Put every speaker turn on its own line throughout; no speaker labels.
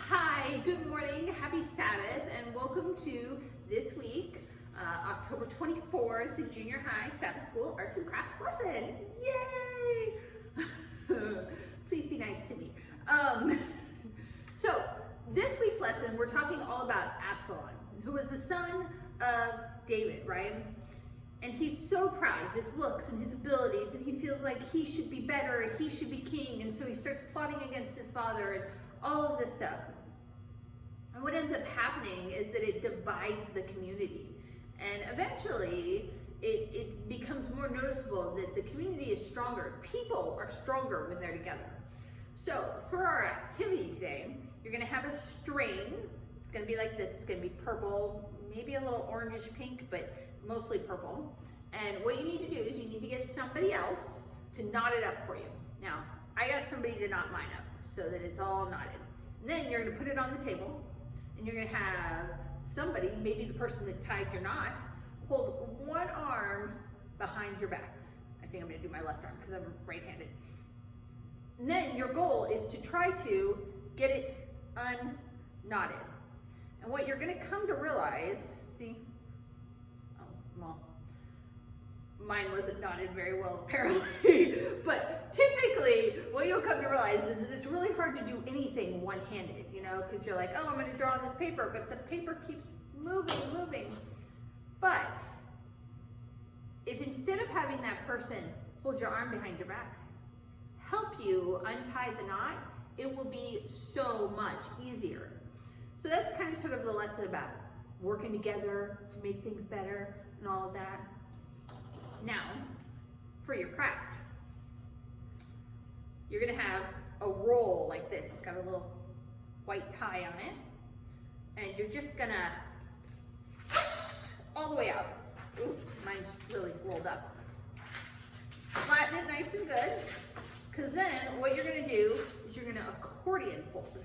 Hi, good morning, happy Sabbath, and welcome to this week, October 24th, Junior High Sabbath School Arts and Crafts lesson. Yay! Please be nice to me. So, this week's lesson, we're talking all about Absalom, who was the son of David, right? And he's so proud of his looks and his abilities, and he feels like he should be better and he should be king, and so he starts plotting against his father and all of this stuff. And what ends up happening is that it divides the community, and eventually it becomes more noticeable that the community is stronger. People are stronger when they're together. So for our activity today, you're going to have a string. It's going to be like this. It's going to be purple, maybe a little orangish pink, but mostly purple. And what you need to do is you need to get somebody else to knot it up for you. Now, I got somebody to knot mine up so that it's all knotted. And then you're going to put it on the table, and you're going to have somebody, maybe the person that tied your knot, hold one arm behind your back. I think I'm going to do my left arm because I'm right-handed. And then your goal is to try to get it unknotted. And what you're going to come to realize, see, well, mine wasn't knotted very well apparently, but typically what you'll come to realize is that it's really hard to do anything one-handed, you know, because you're like, oh, I'm going to draw on this paper, but the paper keeps moving. But if instead of having that person hold your arm behind your back, help you untie the knot, it will be so much easier. So that's kind of sort of the lesson about working together to make things better and all of that. Now, for your craft, you're going to have a roll like this. It's got a little white tie on it. And you're just going to push all the way out. Ooh, mine's really rolled up. Flatten it nice and good, because then what you're going to do is you're going to accordion fold.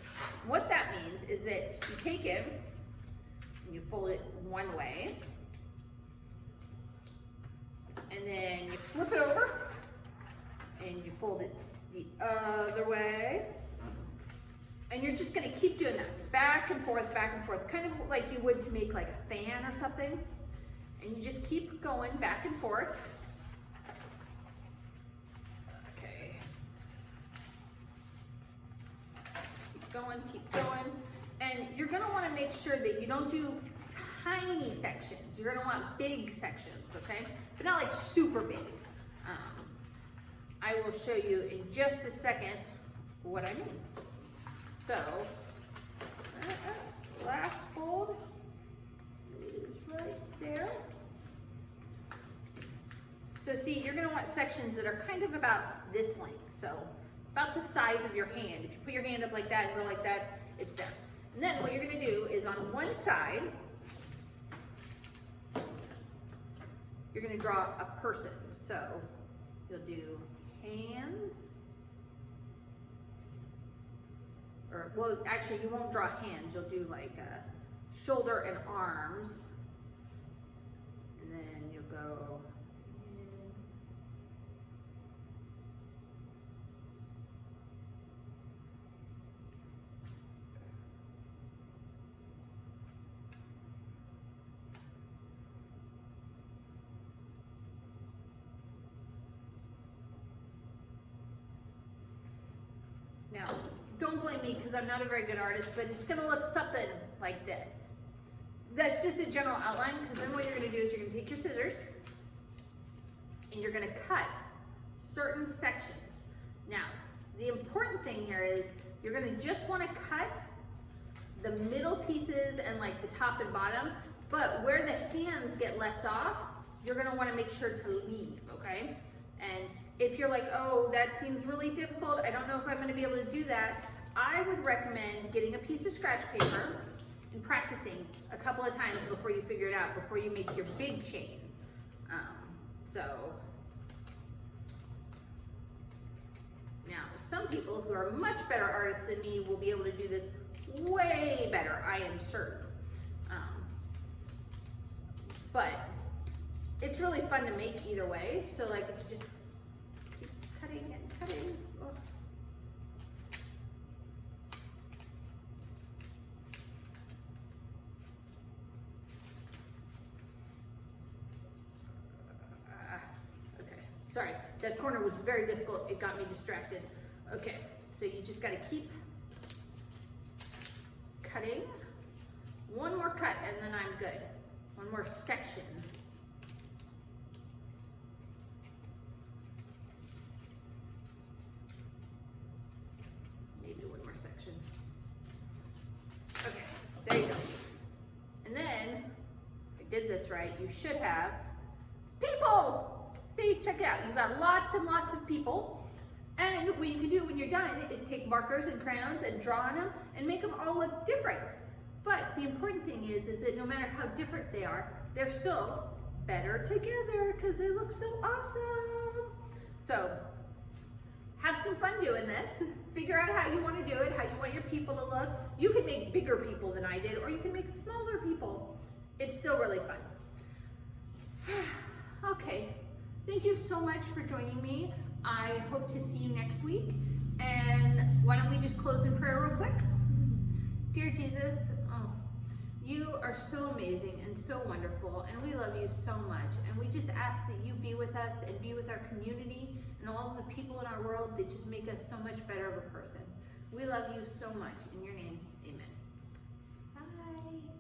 What that means is that you take it and you fold it one way, and then you flip it over and you fold it the other way, and you're just going to keep doing that back and forth, kind of like you would to make like a fan or something. And you just keep going back and forth. Okay. Keep going. And you're going to want to make sure that you don't do tiny sections. You're going to want big sections, okay? But not like super big. I will show you in just a second what I mean. So, last fold is right there. So see, you're going to want sections that are kind of about this length, so about the size of your hand. If you put your hand up like that and go like that, it's there. And then what you're going to do is on one side, you're going to draw a person. So you'll do hands, or well, actually you won't draw hands. You'll do like a shoulder and arms, and then you'll go in. Now, don't blame me because I'm not a very good artist, but it's going to look something like this. That's just a general outline, because then what you're going to do is you're going to take your scissors and you're going to cut certain sections. Now, the important thing here is you're going to just want to cut the middle pieces and like the top and bottom, but where the hands get left off, you're going to want to make sure to leave, okay? And if you're like, oh, that seems really difficult, I don't know if I'm going to be able to do that, I would recommend getting a piece of scratch paper and practicing a couple of times before you figure it out, before you make your big chain. So, now some people who are much better artists than me will be able to do this way better, I am certain. But it's really fun to make either way, so like if you just keep cutting and cutting. Oh. Sorry, that corner was very difficult. It got me distracted. Okay, so you just gotta keep cutting. One more cut and then I'm good. One more section. Maybe one more section. Okay, there you go. And then, if I did this right, you should have people. See, check it out. You've got lots and lots of people. And what you can do when you're done is take markers and crayons and draw on them and make them all look different. But the important thing is that no matter how different they are, they're still better together because they look so awesome. So, have some fun doing this. Figure out how you want to do it, how you want your people to look. You can make bigger people than I did, or you can make smaller people. It's still really fun. Okay, thank you so much for joining me. I hope to see you next week. And why don't we just close in prayer real quick? Dear Jesus, you are so amazing and so wonderful, and we love you so much. And we just ask that you be with us and be with our community and all of the people in our world that just make us so much better of a person. We love you so much. In your name, amen. Bye.